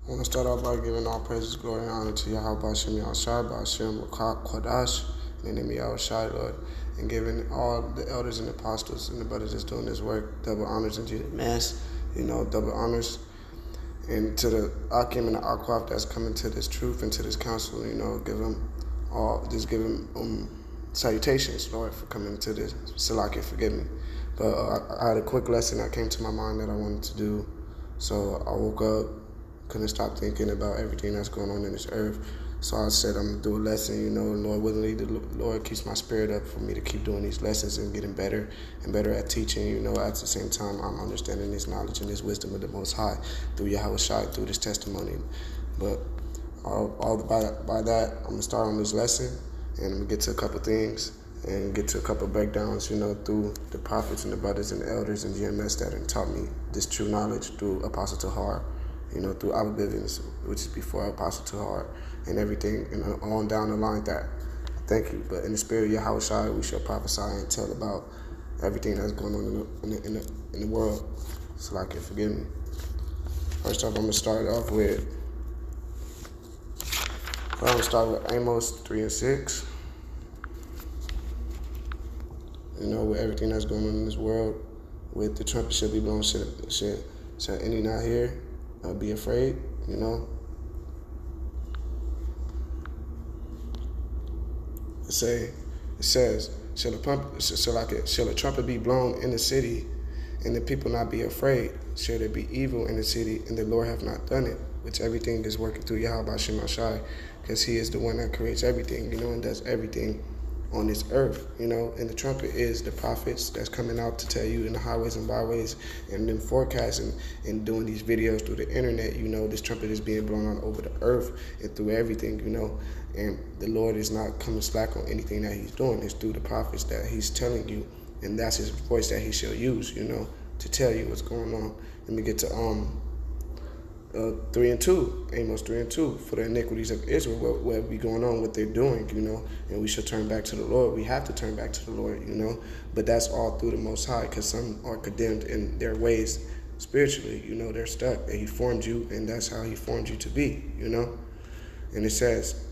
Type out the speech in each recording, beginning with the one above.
I want to start off by giving all praises, glory, and honor to YAHAWAH BAHASHAM YAHAWASHI, BAHASHAM QADASH, in the name of YAHAWASHI, Lord, and giving all the elders and apostles and the brothers that's doing this work double honors into the mass, double honors, and to the Akim and the Akwaf that's coming to this truth and to this council, give them salutations, Lord, for coming to this. Salaki, forgive me. But I had a quick lesson that came to my mind that I wanted to do. So I woke up, couldn't stop thinking about everything that's going on in this earth. So I said I'm going to do a lesson, Lord willingly, the Lord keeps my spirit up for me to keep doing these lessons and getting better and better at teaching, at the same time I'm understanding this knowledge and this wisdom of the Most High through YAHAWASHI, through this testimony. But by that, I'm going to start on this lesson and I'm going to get to a couple things and get to a couple breakdowns, through the prophets and the brothers and the elders and GMS that have taught me this true knowledge through Apostle Tahar, through Abba Bivens, which is before Apostle Tahar, and everything, and on down the line that. Thank you. But in the spirit of YAHAWASHI, we shall prophesy and tell about everything that's going on in the world. So I can forgive me. First off, I'm going to start off with Amos 3 and 6. With everything that's going on in this world, with the trumpet should be blown, shall any not hear, be afraid, It says, shall a trumpet be blown in the city, and the people not be afraid? Shall there be evil in the city, and the Lord have not done it? Which everything is working through YAHAWAH BAHASHAM YAHAWASHI, because He is the one that creates everything, and does everything on this earth, and the trumpet is the prophets that's coming out to tell you in the highways and byways, and then forecasting and doing these videos through the internet. This trumpet is being blown out over the earth and through everything, and the Lord is not coming slack on anything that He's doing. It's through the prophets that He's telling you, and that's His voice that He shall use, to tell you what's going on. Let me get to 3 and 2, Amos 3 and 2, for the iniquities of Israel, what be going on, what they're doing, and we should turn back to the Lord. We have to turn back to the Lord, but that's all through the Most High, because some are condemned in their ways spiritually, they're stuck, and He formed you, and that's how He formed you to be, and it says,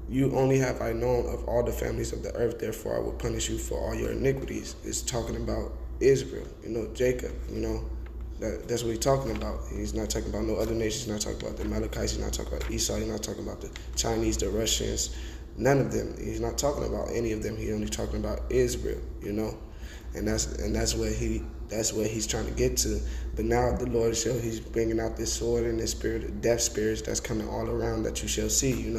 you only have I known of all the families of the earth, therefore I will punish you for all your iniquities. It's talking about Israel, Jacob, That's what he's talking about. He's not talking about no other nations. He's not talking about the Amalekites. He's not talking about Esau. He's not talking about the Chinese, the Russians. None of them. He's not talking about any of them. He's only talking about Israel, and that's what he's trying to get to. But now the Lord He's bringing out this sword and this spirit of death spirits that's coming all around that you shall see.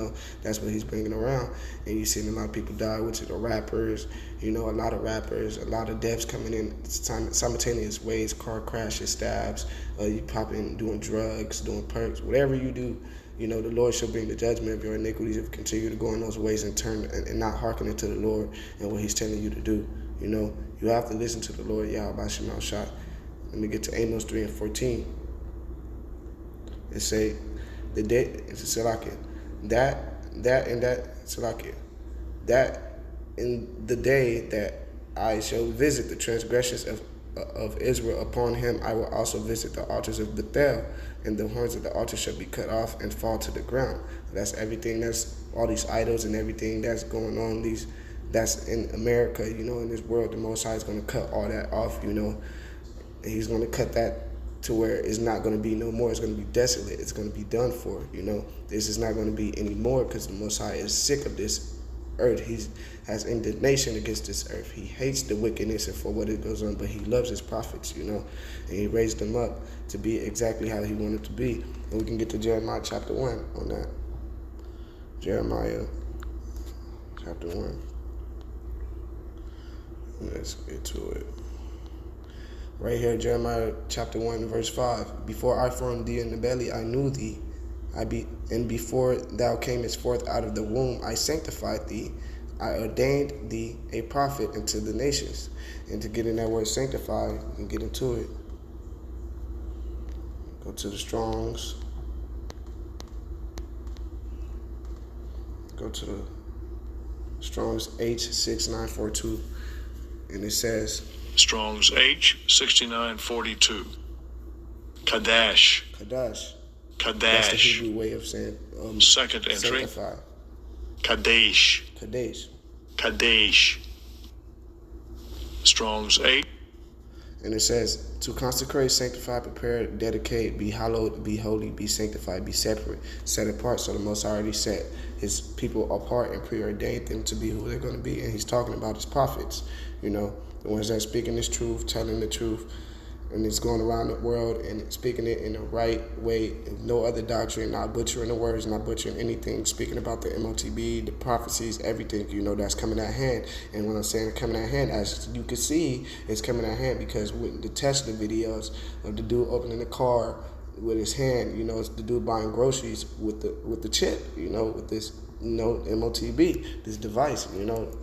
That's what He's bringing around, and you've seen a lot of people die, which are the rappers. A lot of rappers, a lot of deaths coming in simultaneous ways, car crashes, stabs, you popping, doing drugs, doing perks, whatever you do. The Lord shall bring the judgment of your iniquities if you continue to go in those ways and turn and not hearkening to the Lord and what He's telling you to do. You have to listen to the Lord, YAHAWAH BAHASHAM YAHAWASHI. Let me get to Amos 3 and 14. It say, the day, it's a Salakia, that in the day that I shall visit the transgressions of Israel upon him, I will also visit the altars of Bethel, and the horns of the altar shall be cut off and fall to the ground. That's everything, that's all these idols and everything that's going on, that's in America, in this world. The Most High is going to cut all that off, He's going to cut that to where it's not going to be no more. It's going to be desolate. It's going to be done for, This is not going to be anymore, because the Most High is sick of this earth. He has indignation against this earth. He hates the wickedness and for what it goes on, but He loves His prophets, and He raised them up to be exactly how He wanted to be. And we can get to Jeremiah chapter 1 on that. Jeremiah chapter 1. Let's get to it. Right here, Jeremiah chapter 1, verse 5. Before I formed thee in the belly, I knew thee. And before thou camest forth out of the womb, I sanctified thee. I ordained thee a prophet unto the nations. And to get in that word sanctify, and get into it, go to the Strongs. Go to the Strong's H6942, and it says, Strong's H6942. QADASH. QADASH. QADASH. That's the Hebrew way of saying second entry. sanctify. QADASH. QADASH. QADASH. Strong's 8. And it says, to consecrate, sanctify, prepare, dedicate, be hallowed, be holy, be sanctified, be separate, set apart. So the Most High already set his people apart and preordained them to be who they're going to be. And he's talking about his prophets, you know, the ones that are speaking this truth, telling the truth, and it's going around the world and speaking it in the right way, no other doctrine, not butchering the words, not butchering anything, speaking about the MOTB, the prophecies, everything, you know, that's coming at hand. And when I'm saying coming at hand, as you can see, it's coming at hand because with the Tesla videos of the dude opening the car with his hand, you know, it's the dude buying groceries with the chip, you know, with this, you know, MOTB, this device, you know.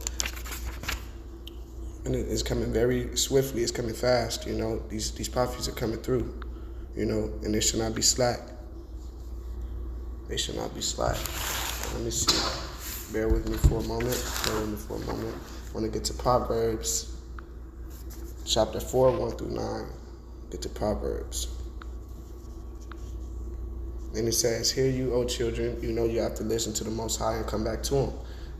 And it's coming very swiftly. It's coming fast. You know, these prophecies are coming through. You know, and they should not be slack. They should not be slack. Let me see. Bear with me for a moment. I want to get to Proverbs, chapter 4, 1 through 9. Get to Proverbs. And it says, "Hear you, O children. You know you have to listen to the Most High and come back to Him.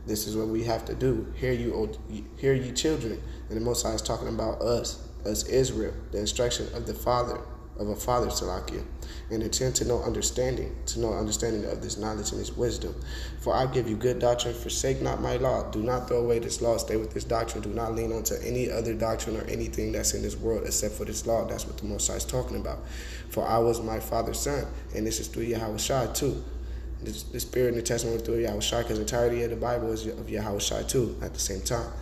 This is what we have to do. Hear ye children." And the Most High is talking about us Israel, the instruction of a father, Salakia, and attend to know understanding of this knowledge and this wisdom. For I give you good doctrine, forsake not my law. Do not throw away this law, stay with this doctrine. Do not lean onto any other doctrine or anything that's in this world except for this law. That's what the Most High is talking about. For I was my father's son, and this is through YAHAWASHI too. The spirit and the testimony through YAHAWASHI, because the entirety of the Bible is of YAHAWASHI too at the same time.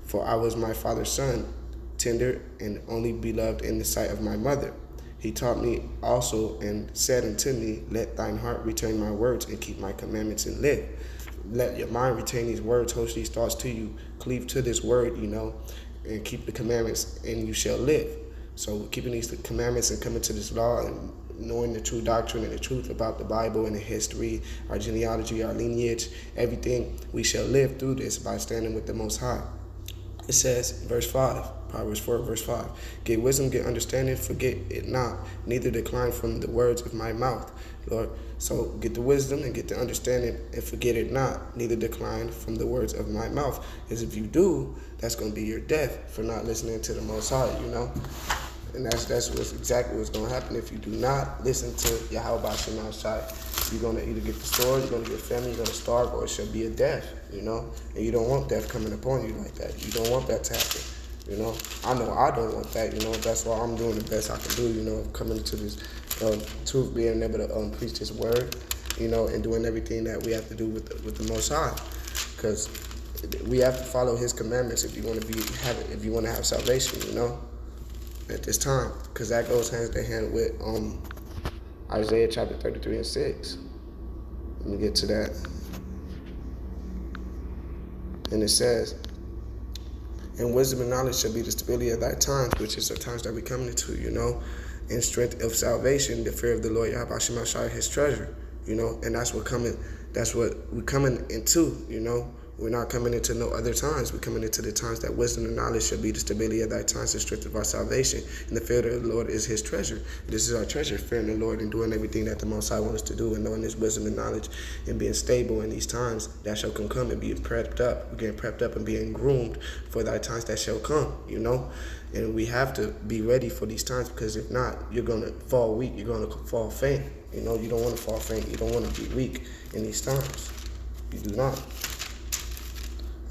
For I was my father's son, tender and only beloved in the sight of my mother. He taught me also and said unto me, let thine heart retain my words and keep my commandments and live. Let your mind retain these words, hold these thoughts to you, cleave to this word, you know, and keep the commandments and you shall live. So keeping these commandments and coming to this law and knowing the true doctrine and the truth about the Bible and the history, our genealogy, our lineage, everything, we shall live through this by standing with the Most High. It says, verse 5, Proverbs 4, verse 5, get wisdom, get understanding, forget it not, neither decline from the words of my mouth. Lord, so get the wisdom and get the understanding and forget it not, neither decline from the words of my mouth. Because if you do, that's going to be your death for not listening to the Most High, you know. And that's exactly what's going to happen if you do not listen to YAHAWAH BAHASHAM YAHAWASHI. You're going to either get destroyed, you're going to get family, you're going to starve, or it shall be a death, you know. And you don't want death coming upon you like that. You don't want that to happen, you know. I know I don't want that, you know. That's why I'm doing the best I can do, you know, coming to this truth, being able to preach this word, you know, and doing everything that we have to do with the Most High. Because we have to follow His commandments if you want to have salvation, you know, at this time, because that goes hand in hand with Isaiah chapter 33 and 6. Let me get to that. And it says, and wisdom and knowledge shall be the stability of thy times, which is the times that we coming into, you know, and strength of salvation, the fear of the Lord Yahweh Hashem Yahshua, His treasure, you know, and that's what we're coming into, you know. We're not coming into no other times. We're coming into the times that wisdom and knowledge shall be the stability of thy times, the strength of our salvation. And the fear of the Lord is His treasure. This is our treasure, fearing the Lord and doing everything that the Most High wants us to do, and knowing His wisdom and knowledge and being stable in these times that shall come and being prepped up. We're getting prepped up and being groomed for thy times that shall come, you know. And we have to be ready for these times, because if not, you're going to fall weak. You're going to fall faint. You know, you don't want to fall faint. You don't want to be weak in these times. You do not.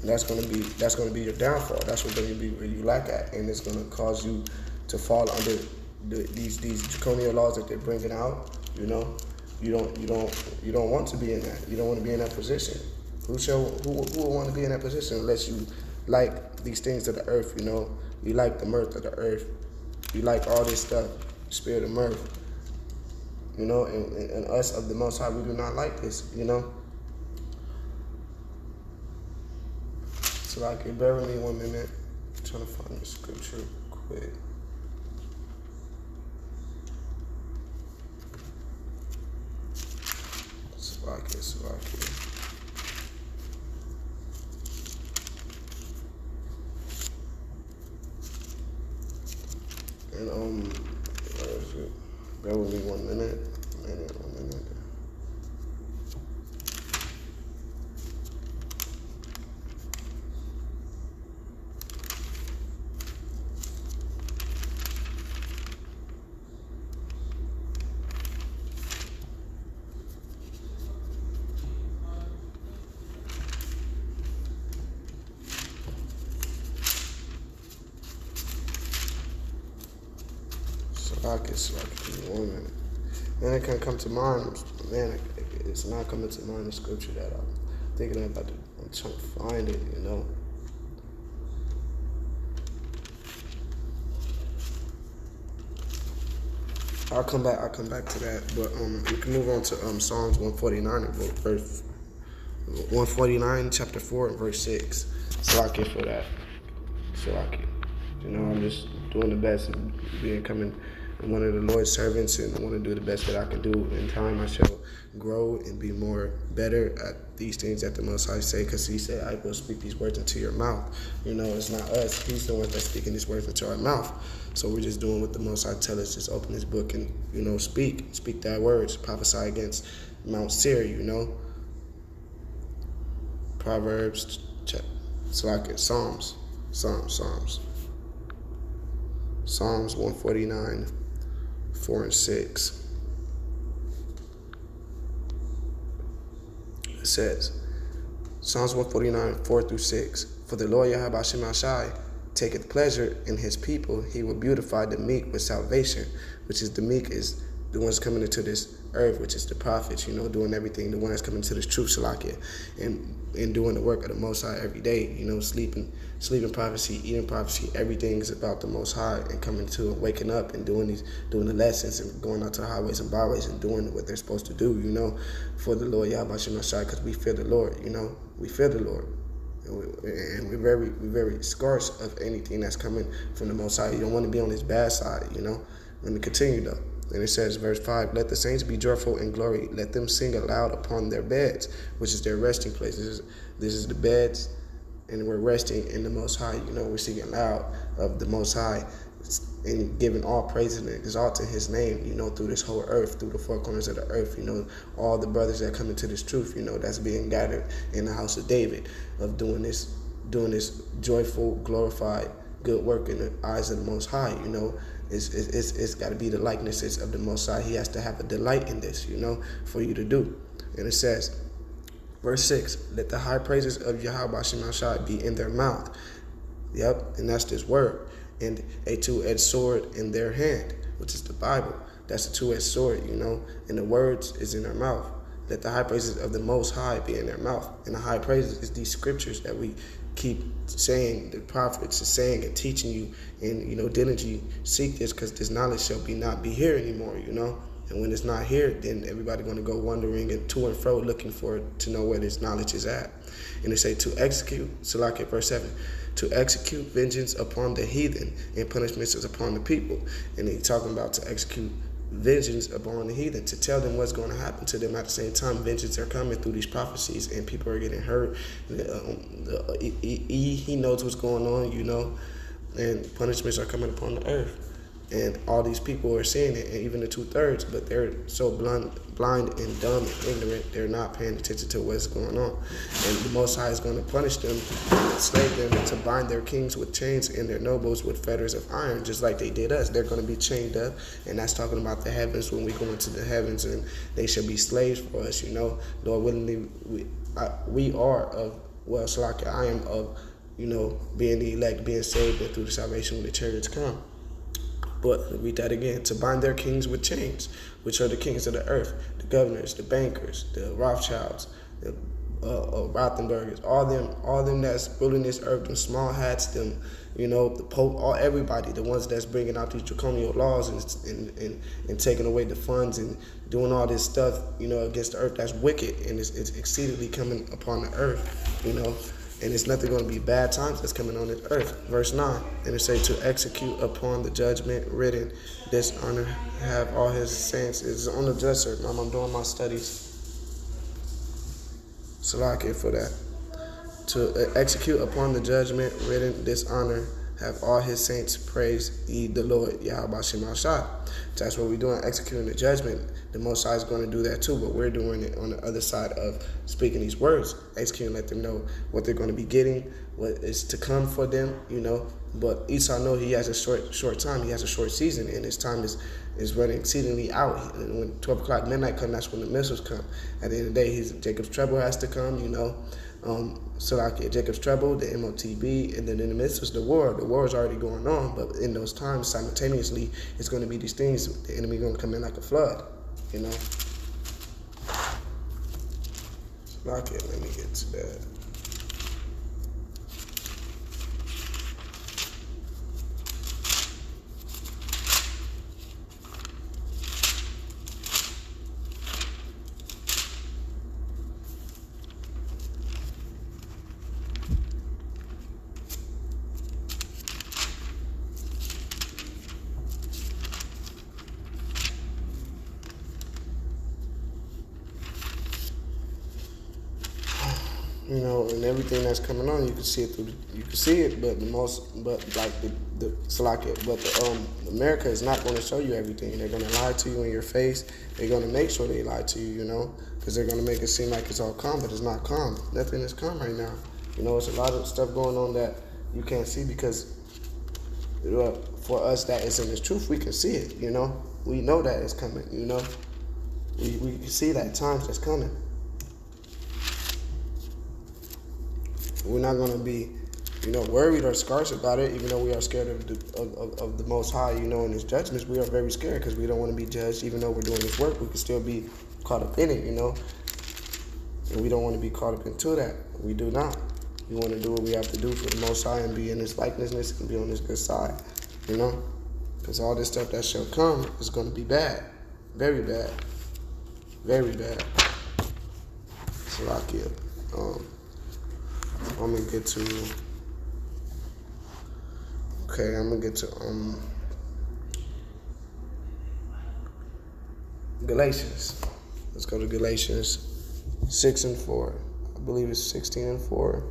And that's going to be your downfall. That's going to be where you lack at, and it's going to cause you to fall under these draconian laws that they're bringing out. You know, you don't want to be in that. You don't want to be in that position. Who will want to be in that position unless you like these things of the earth? You know, you like the mirth of the earth. You like all this stuff, spirit of mirth. You know, and us of the Most High, we do not like this. You know. So like, bear with me 1 minute. I'm trying to find the scripture quick. Slovakia. And where is it? Bear with me 1 minute. 1 minute. Give me 1 minute. Man, it can't come to mind. Man, it's not coming to mind the scripture that I'm thinking about. I'm trying to find it, you know. I'll come back to that. But we can move on to Psalms 149 and verse 149, chapter 4 and verse 6. Salaki for that. Salaki. You know, I'm just doing the best and coming one of the Lord's servants, and I want to do the best that I can do. In time, I shall grow and be more better at these things that the Most High say, because He said, I will speak these words into your mouth. You know, it's not us. He's the one that's speaking these words into our mouth. So we're just doing what the Most High tells us. Just open His book and, you know, speak that words, prophesy against Mount Seir, you know. Proverbs, Psalms. Psalms 149, 4 and 6. It says, Psalms 149, 4 through 6. For the Lord YAHAWAH BAHASHAM YAHAWASHI taketh pleasure in His people. He will beautify the meek with salvation, which is the meek is the ones coming into this earth, which is the prophets, you know, doing everything, the one that's coming to this truth, Shalakia, and doing the work of the Most High every day, you know, sleeping prophecy, eating prophecy, everything is about the Most High, and coming to and waking up and doing the lessons and going out to the highways and byways and doing what they're supposed to do, you know, for the Lord YAHAWAH BAHASHAM YAHAWASHI, because we fear the Lord, you know, we fear the Lord. And we're very scarce of anything that's coming from the Most High. You don't want to be on His bad side, you know. Let me continue though. And it says, verse 5, let the saints be joyful in glory. Let them sing aloud upon their beds, which is their resting place. This is the beds, and we're resting in the Most High. You know, we're singing loud of the Most High and giving all praise and exalting His name, you know, through this whole earth, through the four corners of the earth. You know, all the brothers that come into this truth, you know, that's being gathered in the house of David, of doing this joyful, glorified, good work in the eyes of the Most High, you know. It's got to be the likenesses of the Most High. He has to have a delight in this, you know, for you to do. And it says, verse 6, let the high praises of YAHAWAH BAHASHAM YAHAWASHI be in their mouth. Yep, and that's this word. And a two-edged sword in their hand, which is the Bible. That's a two-edged sword, you know, and the words is in their mouth. Let the high praises of the Most High be in their mouth. And the high praises is these scriptures that we keep saying, the prophets is saying and teaching you, and, you know, diligently seek this, because this knowledge shall not be here anymore, you know. And when it's not here, then everybody going to go wandering and to and fro looking for it, to know where this knowledge is at. And they say to execute, Salaki, verse 7, to execute vengeance upon the heathen and punishments upon the people. And he's talking about to execute vengeance upon the heathen, to tell them what's going to happen to them. At the same time, vengeance are coming through these prophecies, and people are getting hurt. He knows what's going on, you know, and punishments are coming upon the earth. And all these people are seeing it, and even the 2/3, but they're so blind and dumb and ignorant, they're not paying attention to what's going on. And the Most High is going to punish them, enslave them, to bind their kings with chains and their nobles with fetters of iron, just like they did us. They're going to be chained up, and that's talking about the heavens, when we go into the heavens, and they shall be slaves for us, you know. Lord willingly, we are of, well, Salaki, I am of, you know, being the elect, being saved, and through the salvation when the chariots come. But read that again, to bind their kings with chains, which are the kings of the earth, the governors, the bankers, the Rothschilds, the Rothenbergers, all them that's ruling this earth, them small hats, them, you know, the Pope, everybody, the ones that's bringing out these draconian laws and taking away the funds and doing all this stuff, you know, against the earth, that's wicked, and it's exceedingly coming upon the earth, you know. And it's nothing going to be bad times that's coming on this earth. Verse 9, and it say to execute upon the judgment written, dishonor have all his saints. It's on the dresser, Mom. I'm doing my studies. Salaki for that. To execute upon the judgment written, dishonor Have all his saints praise ye the Lord, YAHAWAH BAHASHAM YAHAWASHI. That's what we're doing, executing the judgment. The Most High is going to do that too, but we're doing it on the other side of speaking these words, executing, let them know what they're going to be getting, what is to come for them, But Esau know he has a short time, he has a short season, and his time is running exceedingly out. And when 12 o'clock midnight comes, that's when the missiles come. At the end of the day, Jacob's trouble has to come, So like Jacob's trouble, the MOTB, and then in the midst of the war. The war is already going on, but in those times, simultaneously, it's going to be these things. The enemy going to come in like a flood, Like it. Let me get to that. And everything that's coming on, you can see it but America is not going to show you everything. They're going to lie to you in your face. They're going to make sure they lie to you, because they're going to make it seem like it's all calm, but it's not calm. Nothing is calm right now. It's a lot of stuff going on that you can't see because for us that is in the truth, we can see it, We know that it's coming, We can see that times that's coming. We're not going to be, worried or scarce about it, even though we are scared of the Most High, in His judgments. We are very scared because we don't want to be judged. Even though we're doing this work, we can still be caught up in it, And we don't want to be caught up into that. We do not. We want to do what we have to do for the Most High and be in His likeness and be on His good side, Because all this stuff that shall come is going to be bad. Very bad. Very bad. So I'm gonna get to Galatians. Let's go to Galatians 6:4. I believe it's 16:4.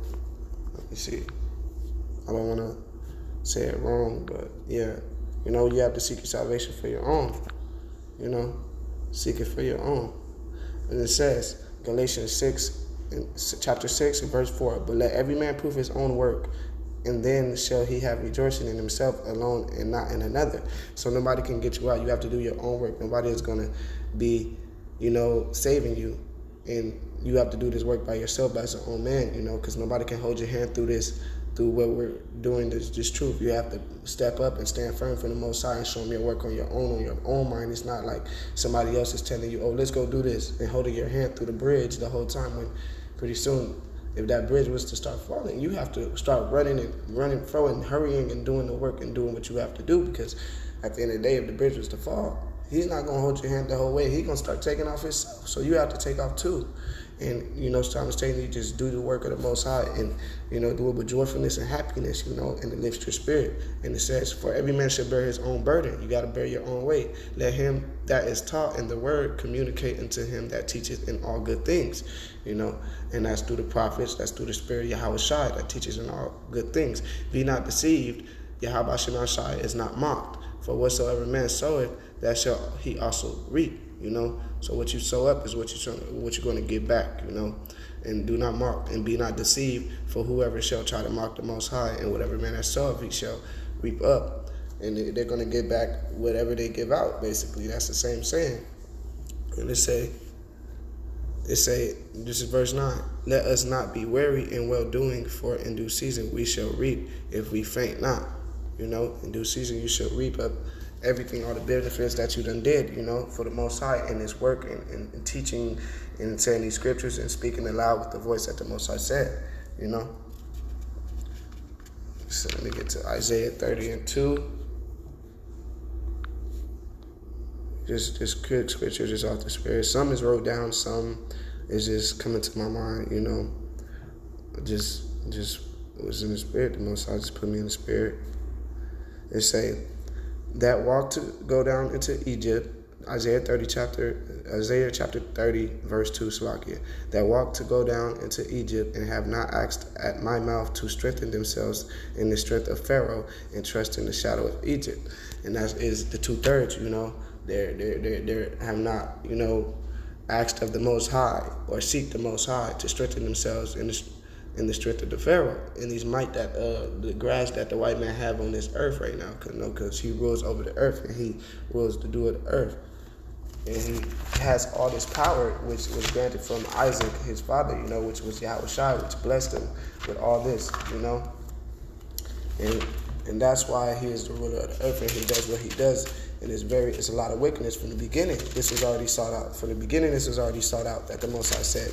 Let me see. I don't want to say it wrong, but yeah, you have to seek your salvation for your own. Seek it for your own. And it says, Galatians 6. In chapter 6 and verse 4, but let every man prove his own work, and then shall he have rejoicing in himself alone and not in another. So nobody can get you out. You have to do your own work. Nobody is going to be, saving you. And you have to do this work by yourself as your own man, because nobody can hold your hand through what we're doing, this truth. You have to step up and stand firm for the Most High and show them your work on your own mind. It's not like somebody else is telling you, oh, let's go do this, and holding your hand through the bridge the whole time, when pretty soon, if that bridge was to start falling, you have to start running, throwing, hurrying, and doing the work and doing what you have to do, because at the end of the day, if the bridge was to fall, He's not going to hold your hand the whole way. He's going to start taking off himself. So you have to take off too. And, simultaneously just do the work of the Most High and, do it with joyfulness and happiness, and it lifts your spirit. And it says, for every man should bear his own burden. You got to bear your own weight. Let him that is taught in the word communicate unto him that teaches in all good things, And that's through the prophets. That's through the spirit Yahawashi that teaches in all good things. Be not deceived. YAHAWAH BAHASHAM YAHAWASHI is not mocked. For whatsoever man soweth, that shall he also reap, So what you sow up is what you're going to get back, And do not mock and be not deceived, for whoever shall try to mock the Most High, and whatever man that soweth, he shall reap up. And they're going to get back whatever they give out, basically. That's the same saying. And it say, this is verse 9, let us not be weary in well-doing, for in due season we shall reap if we faint not. In due season you shall reap up everything, all the benefits that you done did, for the Most High in His work and teaching and saying these scriptures and speaking aloud with the voice that the Most High said, So let me get to Isaiah 30:2. Just quick scripture, just off the Spirit. Some is wrote down, some is just coming to my mind, Just was in the Spirit. The Most High just put me in the Spirit. It say, that walk to go down into Egypt, Isaiah chapter 30, verse 2, Salakia, that walk to go down into Egypt and have not asked at my mouth to strengthen themselves in the strength of Pharaoh and trust in the shadow of Egypt. And that is the 2/3, they have not, asked of the Most High or seek the Most High to strengthen themselves in the strength of the Pharaoh, and these might that the grasp that the white man have on this earth right now, because he rules over the earth and he rules the dew of the earth, and he has all this power which was granted from Isaac, his father, which was Yahawashi, which blessed him with all this, and that's why he is the ruler of the earth, and he does what he does. And it's a lot of wickedness from the beginning. This was already sought out. From the beginning, this was already sought out, that the Most High said,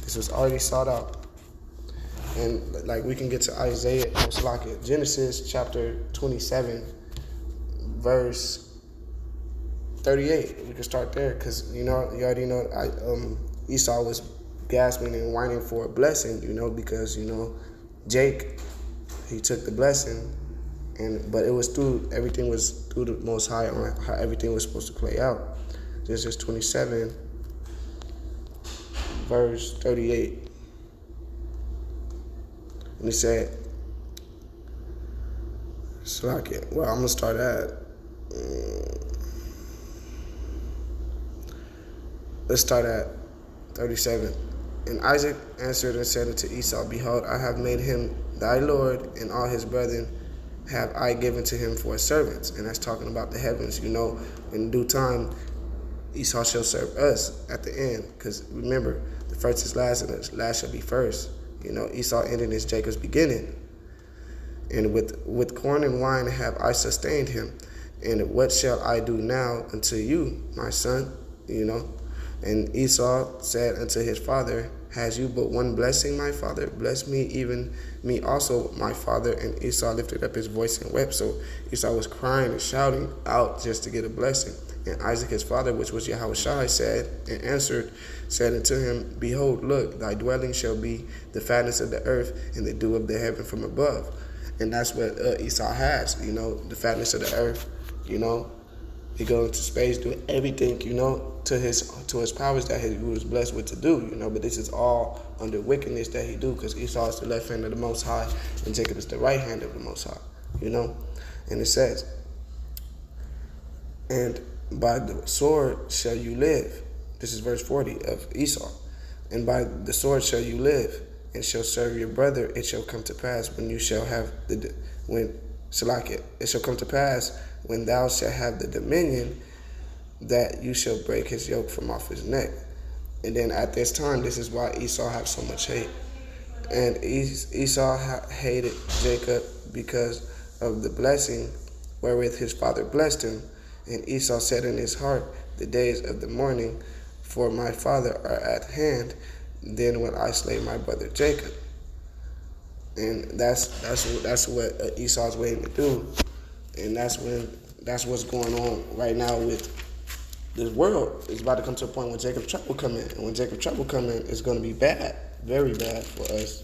This was already sought out. And like we can get to Genesis chapter 27, verse 38. We can start there because, you already know Esau was gasping and whining for a blessing, because, Jake, he took the blessing. But it was everything was through the Most High on how everything was supposed to play out. Genesis 27, verse 38. And he said, well, I'm going to start at, let's start at 37. And Isaac answered and said unto Esau, Behold, I have made him thy Lord, and all his brethren have I given to him for servants. And that's talking about the heavens, in due time, Esau shall serve us at the end. Because remember, the first is last, and the last shall be first. Esau ending is Jacob's beginning. And with corn and wine have I sustained him. And what shall I do now unto you, my son? And Esau said unto his father, Has you but one blessing, my father? Bless me, even me also, my father. And Esau lifted up his voice and wept. So Esau was crying and shouting out just to get a blessing. And Isaac his father, which was Yahawashi, said unto him, Behold, look, thy dwelling shall be the fatness of the earth and the dew of the heaven from above. And that's what Esau has, the fatness of the earth, He goes into space, do everything, to his powers that he was blessed with to do, But this is all under wickedness that he do, because Esau is the left hand of the Most High, and Jacob is the right hand of the Most High, And it says, and by the sword shall you live. This is verse 40 of Esau. And by the sword shall you live, and shall serve your brother. It shall come to pass when you shall have it shall come to pass when thou shalt have the dominion, that you shall break his yoke from off his neck. And then at this time, this is why Esau had so much hate. And Esau hated Jacob because of the blessing wherewith his father blessed him. And Esau said in his heart, The days of the morning for my father are at hand, then will I slay my brother Jacob. And that's what Esau's waiting to do. And that's what's going on right now with this world. It's about to come to a point when Jacob's trouble come in. And when Jacob's trouble come in, it's going to be bad. Very bad for us.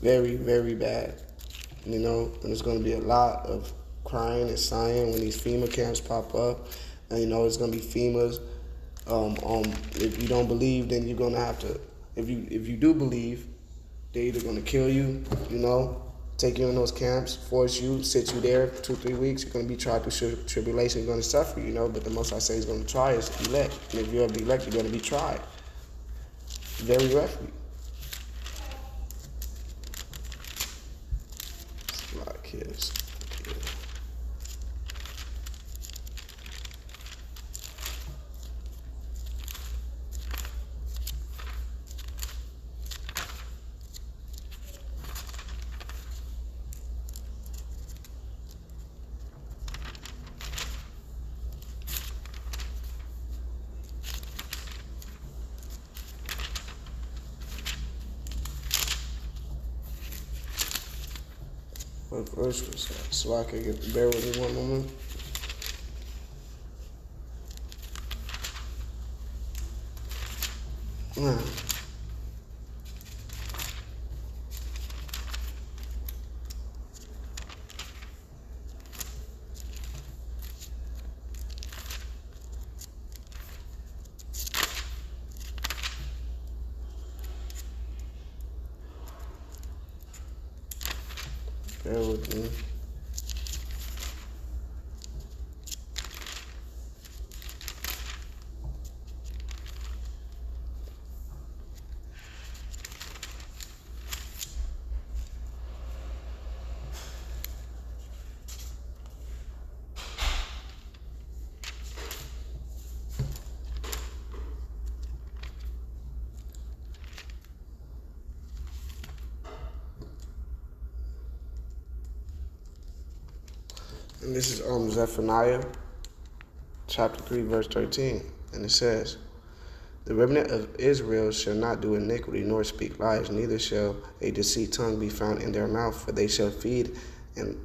Very, very bad. And it's going to be a lot of crying and sighing when these FEMA camps pop up. And, it's going to be FEMA's. If you don't believe, then you're going to have to, if you do believe, they're either going to kill you, take you in those camps, force you, sit you there 2-3 weeks. You're going to be tried through tribulation. You're going to suffer, But the Most I say is going to try is elect. And if you're of the elect, you're going to be tried. Very roughly. It's a lot of kids. What verse was that? So I could bear with me one moment. Bear with me. And this is Zephaniah chapter 3, verse 13. And it says, "The remnant of Israel shall not do iniquity, nor speak lies, neither shall a deceit tongue be found in their mouth, for they shall feed and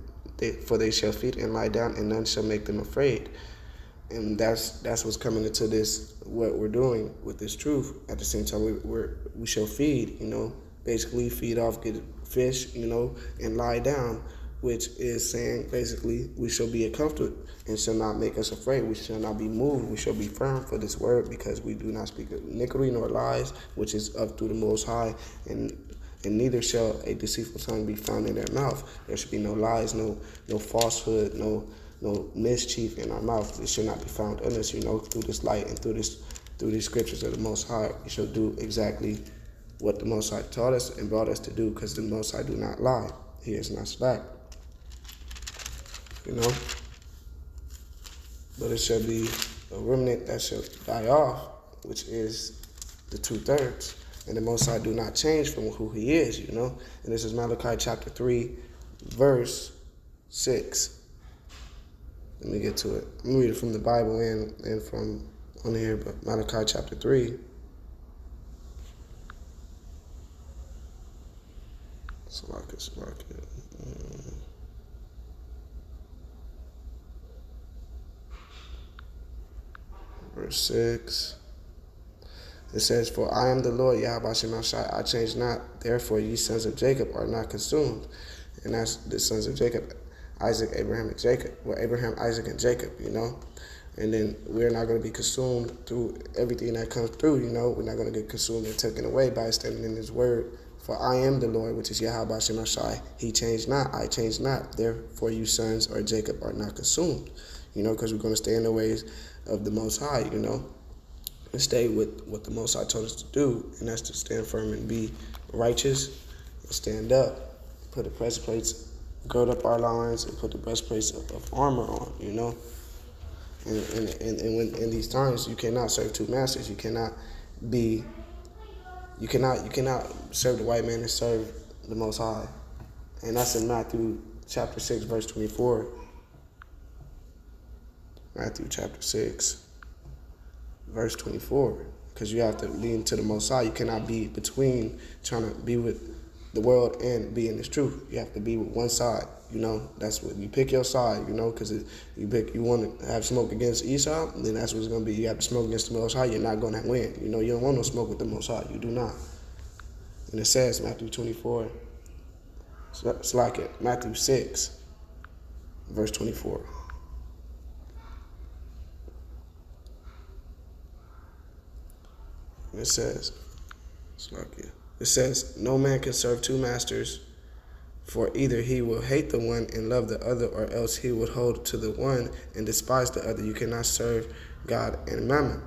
lie down, and none shall make them afraid." And that's what's coming into this, what we're doing with this truth. At the same time, we shall feed, basically feed off, get fish, and lie down, which is saying basically we shall be comforted and shall not make us afraid. We shall not be moved. We shall be firm for this word, because we do not speak iniquity nor lies, which is up through the Most High, and neither shall a deceitful tongue be found in their mouth. There should be no lies, no falsehood, no mischief in our mouth. It should not be found in us, through this light and through these scriptures of the Most High. We shall do exactly what the Most High taught us and brought us to do, because the Most High do not lie. He is not slack. But it shall be a remnant that shall die off, which is the 2/3. And the Most High do not change from who he is, And this is Malachi chapter 3, verse 6. Let me get to it. I'm going to read it from the Bible and from on here, but Malachi chapter 3. Slack it. Verse 6. It says, "For I am the Lord, YAHAWAH BAHASHAM YAHAWASHI. I change not. Therefore, ye sons of Jacob are not consumed." And that's the sons of Jacob, Isaac, Abraham, and Jacob. Well, Abraham, Isaac, and Jacob, And then we're not going to be consumed through everything that comes through, We're not going to get consumed and taken away by standing in his word. "For I am the Lord, which is YAHAWAH BAHASHAM YAHAWASHI. He changed not. I changed not. Therefore, you sons or Jacob are not consumed." Because we're going to stay in the ways of the Most High, and stay with what the Most High told us to do, and that's to stand firm and be righteous, and stand up, put the breastplates, gird up our loins, and put the breastplates of armor on, And when in these times, you cannot serve two masters. You cannot serve the white man and serve the Most High, and that's in Matthew chapter 6, verse 24. Matthew chapter 6, verse 24. Because you have to lean to the Most High. You cannot be between trying to be with the world and be in this truth. You have to be with one side. That's what you pick your side. Because you want to have smoke against Esau, then that's what it's going to be. You have to smoke against the Most High. You're not going to win. You don't want no smoke with the Most High. You do not. And it says Matthew 24. It's like it. Matthew 6, verse 24. It says, "No man can serve two masters, for either he will hate the one and love the other, or else he will hold to the one and despise the other. You cannot serve God and mammon."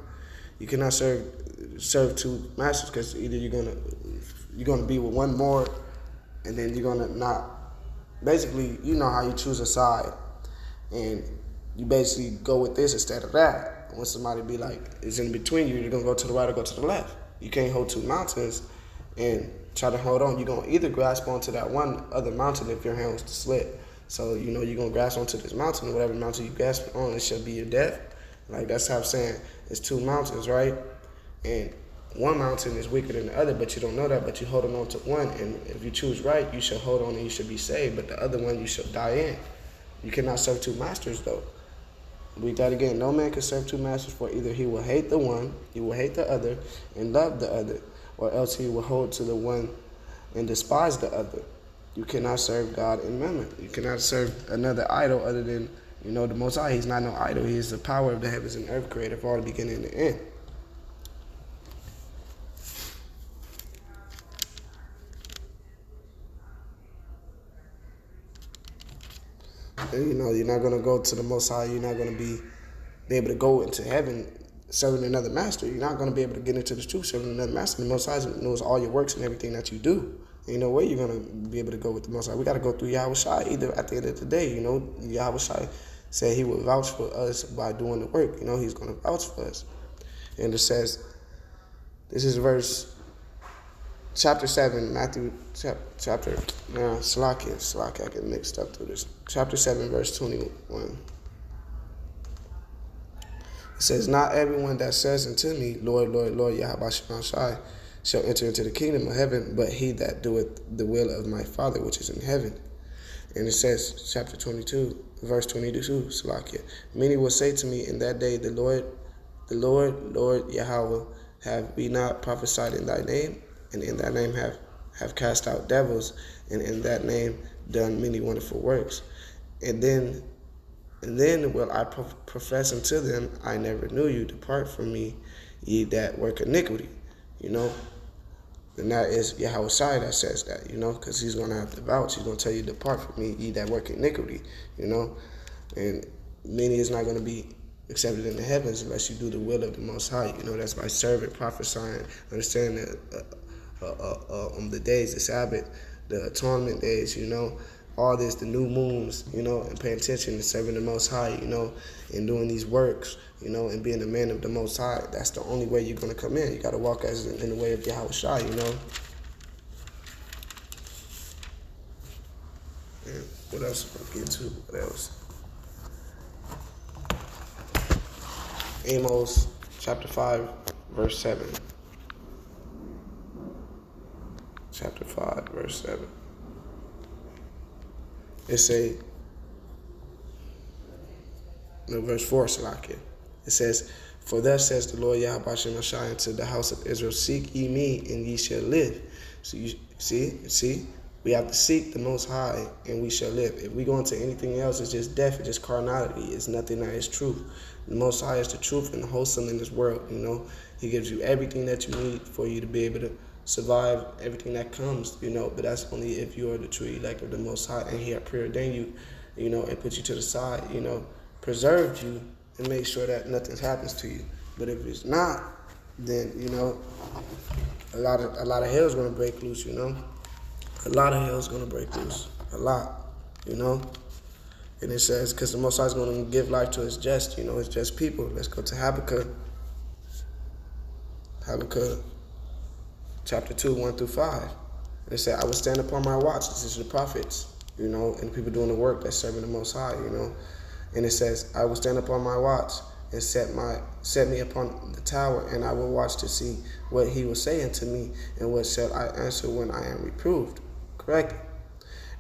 You cannot serve two masters, because either you're gonna be with one more, and then you're gonna not. Basically, how you choose a side, and you basically go with this instead of that. When somebody be like, it's in between you, you're going to go to the right or go to the left. You can't hold two mountains and try to hold on. You're going to either grasp onto that one other mountain if your hand was to slip. So, you're going to grasp onto this mountain. Whatever mountain you grasp on, it shall be your death. Like, that's how I'm saying it's two mountains, right? And one mountain is weaker than the other, but you don't know that, but you're holding on to one. And if you choose right, you shall hold on and you should be saved. But the other one, you shall die in. You cannot serve two masters, though. Read that again. "No man can serve two masters, for either he will hate the one, he will hate the other, and love the other, or else he will hold to the one and despise the other. You cannot serve God and mammon." You cannot serve another idol other than, the Most High. He's not no idol. He is the power of the heavens and earth, creator of all the beginning and the end. And, you know, you're not going to go to the Most High. You're not going to be able to go into heaven serving another master. You're not going to be able to get into the truth serving another master. The Most High knows all your works and everything that you do. And you know where you're going to be able to go with the Most High. We got to go through YAHAWASHI either at the end of the day. You know, YAHAWASHI said he would vouch for us by doing the work. You know, he's going to vouch for us. And it says, this is verse chapter 7, Matthew chapter, Salakia, I get mixed up through this. Chapter 7, verse 21. It says, not everyone that says unto me, Lord, Lord, Lord, YAHAWAH BAHASHAM shall enter into the kingdom of heaven, but he that doeth the will of my Father which is in heaven. And it says, chapter 22, verse 22, Salakia, many will say to me in that day, the Lord, Lord Yahweh, have we not prophesied in thy name? And in thy name have cast out devils, and in that name done many wonderful works. And then will I profess unto them, I never knew you. Depart from me, ye that work iniquity. You know, and that is YAHAWASHI that says that, you know, because he's going to have to vouch. He's going to tell you, depart from me, ye that work iniquity, you know. And many is not going to be accepted in the heavens unless you do the will of the Most High. You know, that's by serving, prophesying, understanding the days, the Sabbath, the atonement days, you know, all this, the new moons, you know, and paying attention to serving the Most High, you know, and doing these works, you know, and being a man of the Most High. That's the only way you're going to come in. You got to walk as in the way of YAHAWASHI, you know. And what else am I get to? What else? Amos chapter 5, verse 7. Chapter 5, verse 7. It say, no, verse 4, Salakia. It says, for thus says the Lord Yahweh Bahashem Yahawah unto the house of Israel, seek ye me, and ye shall live. So you see, we have to seek the Most High, and we shall live. If we go into anything else, it's just death, it's just carnality, it's nothing that is truth. The Most High is the truth and the wholesome in this world, you know. He gives you everything that you need for you to be able to survive everything that comes, you know, but that's only if you are the true elect of the Most High, and he had preordained you, you know, and put you to the side, you know, preserved you, and make sure that nothing happens to you. But if it's not, then, you know, a lot of hell is going to break loose, you know. A lot of hell is going to break loose. A lot, you know. And it says, because the Most High is going to give life to his just, you know, his just people. Let's go to Habakkuk. Habakkuk chapter 2, 1 through 5. And it said, I will stand upon my watch. This is the prophets, you know, and people doing the work that's serving the Most High, you know. And it says, I will stand upon my watch and set me upon the tower, and I will watch to see what he will say unto me, and what shall I answer when I am reproved. Correct.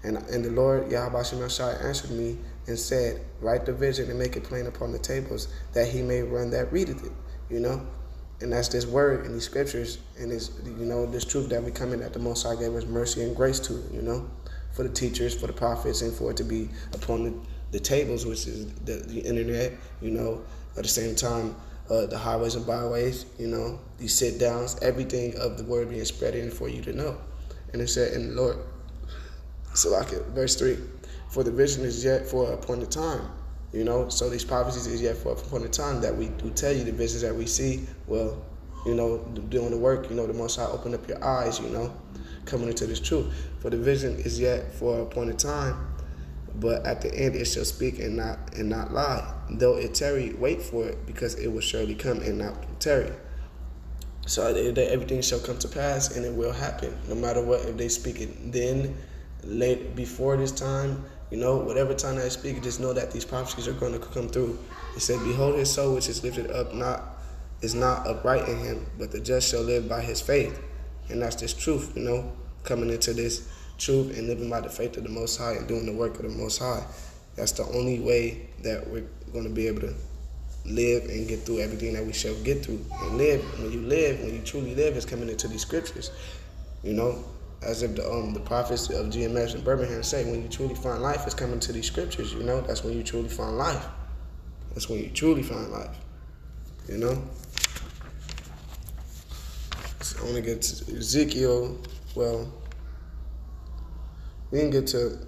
And the Lord Yahweh Bahashem Yahawah answered me and said, write the vision and make it plain upon the tables, that he may run that readeth it, you know. And that's this word in these scriptures, and this, you know, this truth that we come in, that the Most High gave us mercy and grace to, you know, for the teachers, for the prophets, and for it to be upon the tables, which is the internet, you know, at the same time, the highways and byways, you know, these sit downs, everything of the word being spread in for you to know. And it said in the Lord, so like it, verse 3, for the vision is yet for a appointed time, you know, so these prophecies is yet for a appointed time, that we do tell you the visions that we see, well, you know, doing the work, you know, the Most High open up your eyes, you know, coming into this truth. For the vision is yet for a appointed time, but at the end it shall speak and not lie. Though it tarry, wait for it, because it will surely come and not tarry. So everything shall come to pass, and it will happen, no matter what. If they speak it then, late before this time, you know, whatever time they speak it, just know that these prophecies are going to come through. It said, behold, his soul which is lifted up is not upright in him, but the just shall live by his faith. And that's this truth, you know, coming into this truth and living by the faith of the Most High and doing the work of the Most High. That's the only way that we're going to be able to live and get through everything that we shall get through. And when you truly live, is coming into these scriptures, you know, as if the prophets of GMS and Birmingham say, when you truly find life, it's coming to these scriptures, you know. That's when you truly find life. That's when you truly find life, you know. So I want to get to Ezekiel. Well, we can get to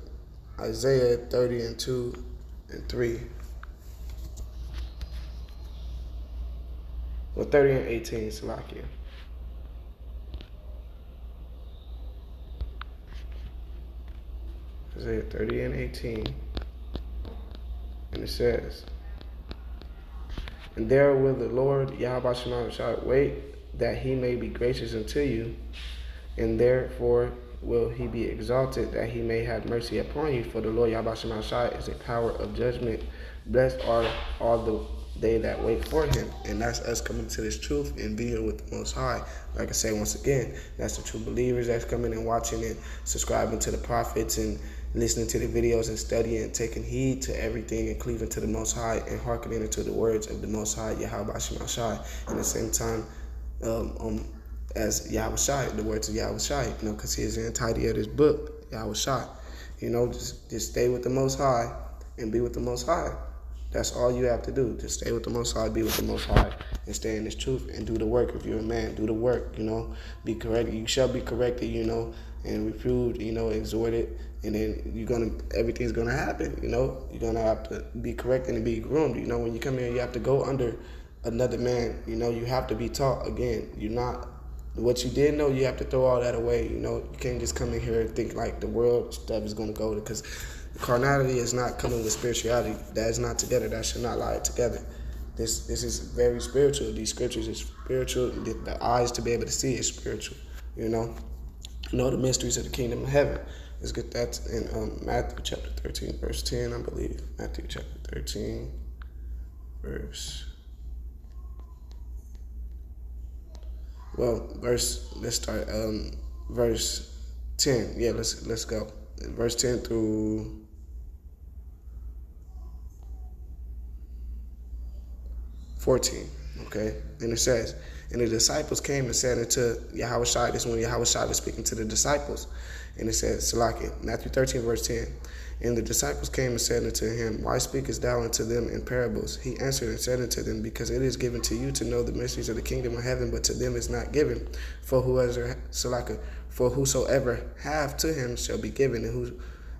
Isaiah 30 and 2 and 3. Well, 30 and 18, Salakia. Isaiah 30 and 18. And it says, and there will the Lord YAHAWAH BAHASHAM YAHAWASHI wait, that he may be gracious unto you, and therefore will he be exalted, that he may have mercy upon you. For the Lord YAHAWAH BAHASHAM YAHAWASHI is a power of judgment. Blessed are all they that wait for him. And that's us coming to this truth and being with the Most High. Like I say once again, that's the true believers that's coming and watching and subscribing to the prophets and listening to the videos and studying and taking heed to everything and cleaving to the Most High and hearkening into the words of the Most High, YAHAWAH BAHASHAM YAHAWASHI. And at the same time, as Yahawashi, the words of Yahawashi, because he is the entirety of this book, Yahawashi. Just stay with the Most High and be with the Most High. That's all you have to do. Just stay with the Most High, be with the Most High, and stay in this truth and do the work. If you're a man, do the work, Be corrected. You shall be corrected, and reproved, exhorted, and then everything's gonna happen, You're gonna have to be corrected and be groomed. When you come here, you have to go under another man, you have to be taught again. What you did know, you have to throw all that away, You can't just come in here and think like the world stuff is gonna go, because carnality is not coming with spirituality. That is not together. That should not lie together. This is very spiritual. These scriptures is spiritual. The eyes to be able to see is spiritual. Know the mysteries of the kingdom of heaven. Let's get that in Matthew chapter 13, verse 10, I believe. Matthew chapter 13, verse. Well, let's start verse 10. Yeah, let's go. Verse 10 through 14, okay? And it says, and the disciples came and said unto Yahawashi, this is when Yahawashi was speaking to the disciples, and it says, Salakia, Matthew 13, verse 10, and the disciples came and said unto him, why speakest thou unto them in parables? He answered and said unto them, because it is given to you to know the mysteries of the kingdom of heaven, but to them is not given. For whosoever have to him shall be given,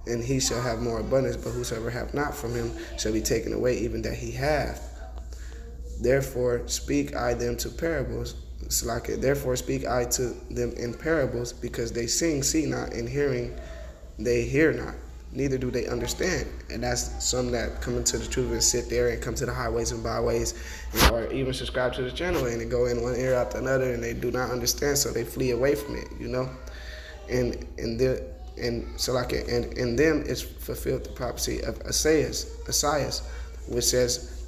and he shall have more abundance, but whosoever have not from him shall be taken away, even that he have. Therefore speak I them to parables. Therefore speak I to them in parables, because they see not, and hearing they hear not, neither do they understand. And that's some that come into the truth and sit there and come to the highways and byways, or even subscribe to the channel and they go in one ear out the other, and they do not understand, so they flee away from it, And in them is fulfilled the prophecy of Isaiah, which says,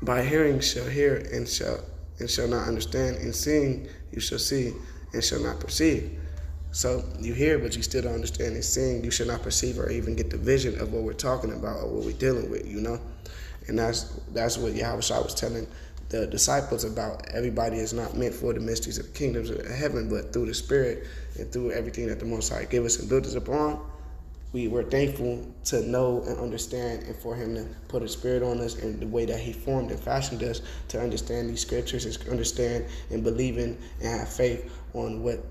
by hearing shall hear and shall not understand, and seeing you shall see and shall not perceive. So you hear, but you still don't understand, and seeing you shall not perceive or even get the vision of what we're talking about or what we're dealing with, And that's what Yahawashi was telling the disciples about. Everybody is not meant for the mysteries of the kingdoms of heaven, but through the Spirit and through everything that the Most High gave us and built us upon. We were thankful to know and understand, and for him to put a spirit on us and the way that he formed and fashioned us to understand these scriptures, and understand and believe in and have faith on what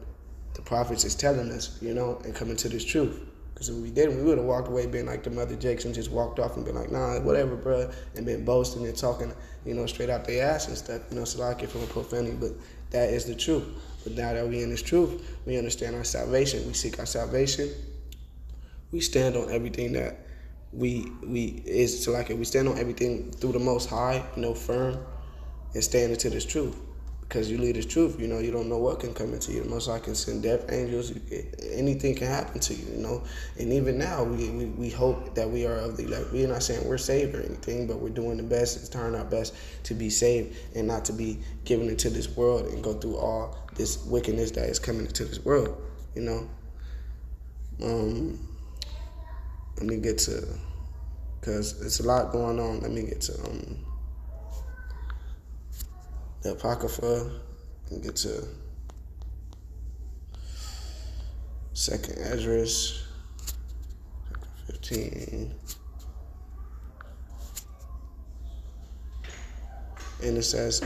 the prophets is telling us, and coming to this truth. Because if we didn't, we would have walked away being like the Mother Jakes and just walked off and been like, nah, whatever, bro, and been boasting and talking, straight out their ass and stuff, so I get from a profanity, but that is the truth. But now that we in this truth, we understand our salvation. We seek our salvation. We stand on everything that we stand on everything through the Most High, firm, and stand into this truth. Because you lead this truth, you don't know what can come into you. The Most High can send death angels. Anything can happen to you, And even now, we hope that we are of the elect. We're not saying we're saved or anything, but we're doing the best and trying our best to be saved and not to be given into this world and go through all this wickedness that is coming into this world, Let me get to, because it's a lot going on. Let me get to the Apocrypha. Let me get to 2nd Esdras, 15. And it says,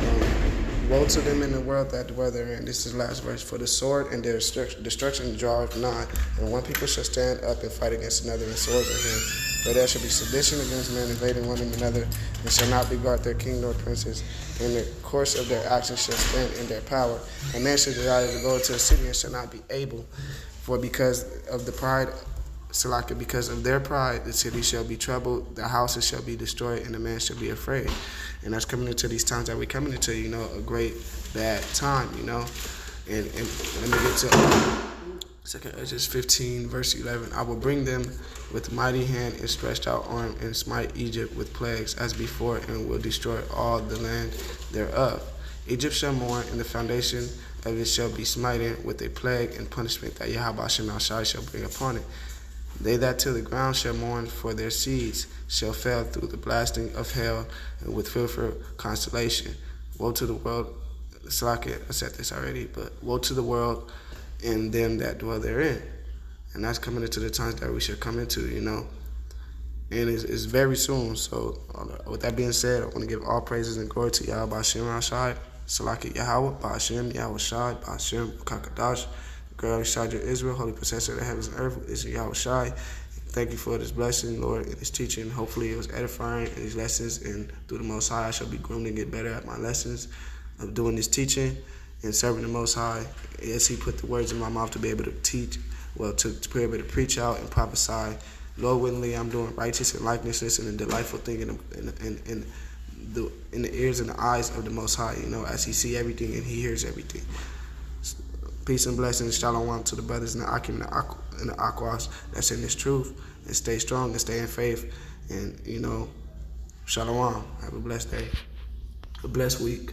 Woe to them in the world that dwell therein. This is the last verse. For the sword and their destruction draweth nigh, and one people shall stand up and fight against another, and swords in hand. For there shall be sedition against men, invading one another, and shall not regard their king nor princes. In the course of their actions shall stand in their power. A man shall desire to go to a city and shall not be able, for because of the pride, Salaka, because of their pride, the city shall be troubled, the houses shall be destroyed, and the man shall be afraid. And that's coming into these times that we're coming into, a great bad time, And let me get to 2 Ezra 15, verse 11. I will bring them with mighty hand and stretched out arm and smite Egypt with plagues as before, and will destroy all the land thereof. Egypt shall mourn, and the foundation of it shall be smitten with a plague and punishment that YAHAWAH BAHASHAM YAHAWASHI shall bring upon it. They that till the ground shall mourn, for their seeds shall fail through the blasting of hell and with fearful constellation. Woe to the world, Salaki, I said this already, but woe to the world and them that dwell therein. And that's coming into the times that we should come into, And it's very soon. So with that being said, I want to give all praises and glory to YAHAWAH BAHASHAM YAHAWASHI, Salaki YAHAWAH BAHASHAM YAHAWASHI, BAHASHAM QADASH. Girl, inside your Israel, holy possessor of the heavens and earth, is YAHAWASHI. Thank you for this blessing, Lord, and this teaching. Hopefully it was edifying in these lessons, and through the Most High, I shall be groomed and get better at my lessons of doing this teaching and serving the Most High as He put the words in my mouth to be able to teach, to be able to preach out and prophesy. Lord willingly, I'm doing righteous and likeness and a delightful thing in the ears and the eyes of the Most High, as He see everything and He hears everything. Peace and blessings, shalom to the brothers in the Akim and the Akwas that's in this truth, and stay strong and stay in faith, and shalom. Have a blessed day, a blessed week.